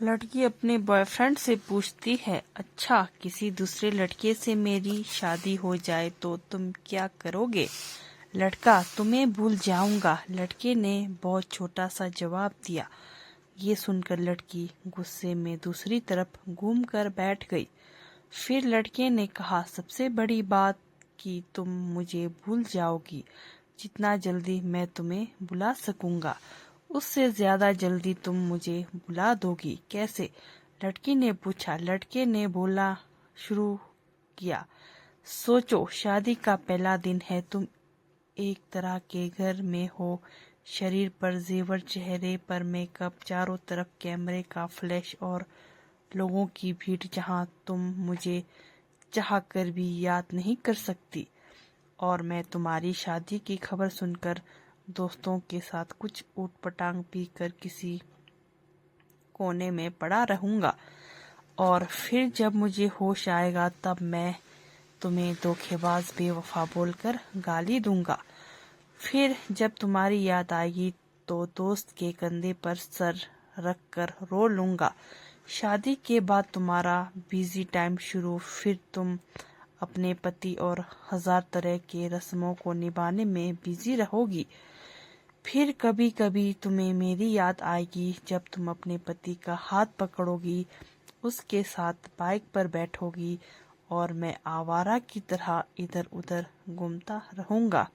लड़की अपने बॉयफ्रेंड से पूछती है, अच्छा किसी दूसरे लड़के से मेरी शादी हो जाए तो तुम क्या करोगे? लड़का, तुम्हें भूल जाऊंगा। लड़के ने बहुत छोटा सा जवाब दिया। ये सुनकर लड़की गुस्से में दूसरी तरफ घूम कर बैठ गई। फिर लड़के ने कहा, सबसे बड़ी बात कि तुम मुझे भूल जाओगी। जितना जल्दी मैं तुम्हें बुला सकूंगा उससे ज्यादा जल्दी तुम मुझे बुला दोगी। कैसे? लड़की ने पूछा। लड़के ने बोलना शुरू किया, सोचो, शादी का पहला दिन है, तुम एक तरह के घर में हो, शरीर पर जेवर, चेहरे पर मेकअप, चारों तरफ कैमरे का फ्लैश और लोगों की भीड़, जहां तुम मुझे चाह कर भी याद नहीं कर सकती। और मैं तुम्हारी शादी की खबर सुनकर दोस्तों के साथ कुछ ऊटपटांग पीकर किसी कोने में पड़ा रहूंगा और फिर जब मुझे होश आएगा तब मैं तुम्हें धोखेबाज, बेवफा बोलकर गाली दूंगा। फिर जब तुम्हारी याद आएगी तो दोस्त के कंधे पर सर रख कर रो लूंगा। शादी के बाद तुम्हारा बिजी टाइम शुरू, फिर तुम अपने पति और 1000 तरह के रस्मों को निभाने में बिजी रहोगी। फिर कभी कभी तुम्हें मेरी याद आएगी जब तुम अपने पति का हाथ पकड़ोगी, उसके साथ बाइक पर बैठोगी और मैं आवारा की तरह इधर उधर घूमता रहूंगा,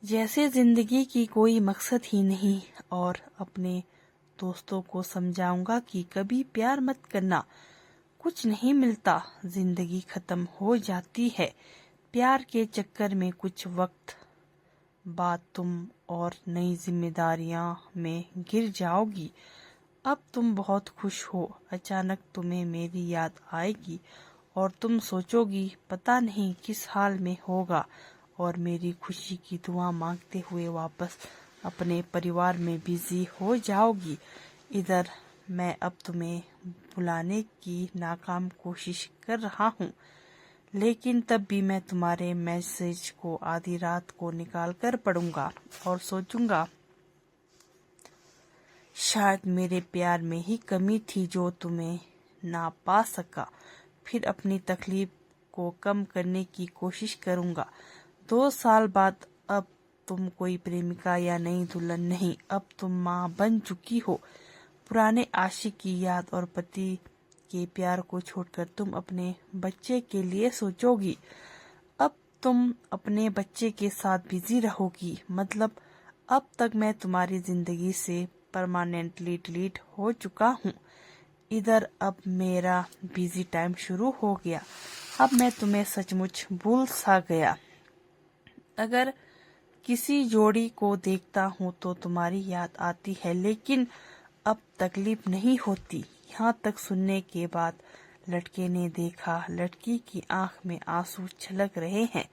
जैसे जिंदगी की कोई मकसद ही नहीं। और अपने दोस्तों को समझाऊंगा कि कभी प्यार मत करना, कुछ नहीं मिलता, जिंदगी खत्म हो जाती है प्यार के चक्कर में। कुछ वक्त बाद तुम और नई जिम्मेदारियां में गिर जाओगी। अब तुम बहुत खुश हो, अचानक तुम्हें मेरी याद आएगी और तुम सोचोगी पता नहीं किस हाल में होगा, और मेरी खुशी की दुआ मांगते हुए वापस अपने परिवार में बिजी हो जाओगी। इधर मैं अब तुम्हें बुलाने की नाकाम कोशिश कर रहा हूँ, लेकिन तब भी मैं तुम्हारे मैसेज को आधी रात को निकाल कर पढ़ूंगा और सोचूंगा शायद मेरे प्यार में ही कमी थी जो तुम्हें ना पा सका। फिर अपनी तकलीफ को कम करने की कोशिश करूंगा। 2 साल बाद अब तुम कोई प्रेमिका या नई दुल्हन नहीं, अब तुम माँ बन चुकी हो। पुराने आशिक की याद और पति के प्यार को छोड़कर तुम अपने बच्चे के लिए सोचोगी। अब तुम अपने बच्चे के साथ बिजी रहोगी। मतलब अब तक मैं तुम्हारी जिंदगी से परमानेंटली डिलीट हो चुका हूँ। इधर अब मेरा बिजी टाइम शुरू हो गया। अब मैं तुम्हें सचमुच भूल सा गया। अगर किसी जोड़ी को देखता हूँ तो तुम्हारी याद आती है, लेकिन अब तकलीफ नहीं होती। यहाँ तक सुनने के बाद लड़के ने देखा, लड़की की आंख में आंसू छलक रहे हैं।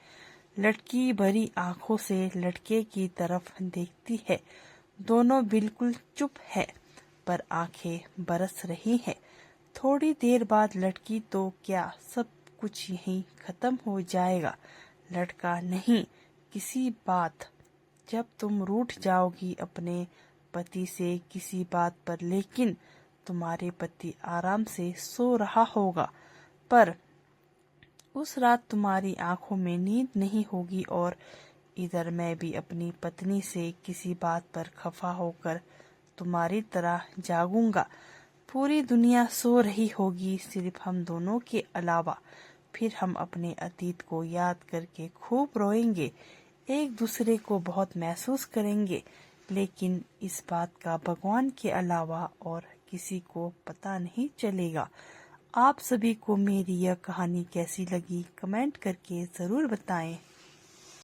लड़की भरी आंखों से लड़के की तरफ देखती है। दोनों बिल्कुल चुप है, पर आंखें बरस रही हैं। थोड़ी देर बाद लड़की, तो क्या सब कुछ यहीं खत्म हो जाएगा? लड़का, नहीं, किसी बात, जब तुम रूठ जाओगी अपने पति से किसी बात पर, लेकिन तुम्हारे पति आराम से सो रहा होगा, पर उस रात तुम्हारी आंखों में नींद नहीं होगी। और इधर मैं भी अपनी पत्नी से किसी बात पर खफा होकर तुम्हारी तरह जागूंगा। पूरी दुनिया सो रही होगी, सिर्फ हम दोनों के अलावा। फिर हम अपने अतीत को याद करके खूब रोएंगे, एक दूसरे को बहुत महसूस करेंगे, लेकिन इस बात का भगवान के अलावा और किसी को पता नहीं चलेगा। आप सभी को मेरी यह कहानी कैसी लगी कमेंट करके ज़रूर बताएं।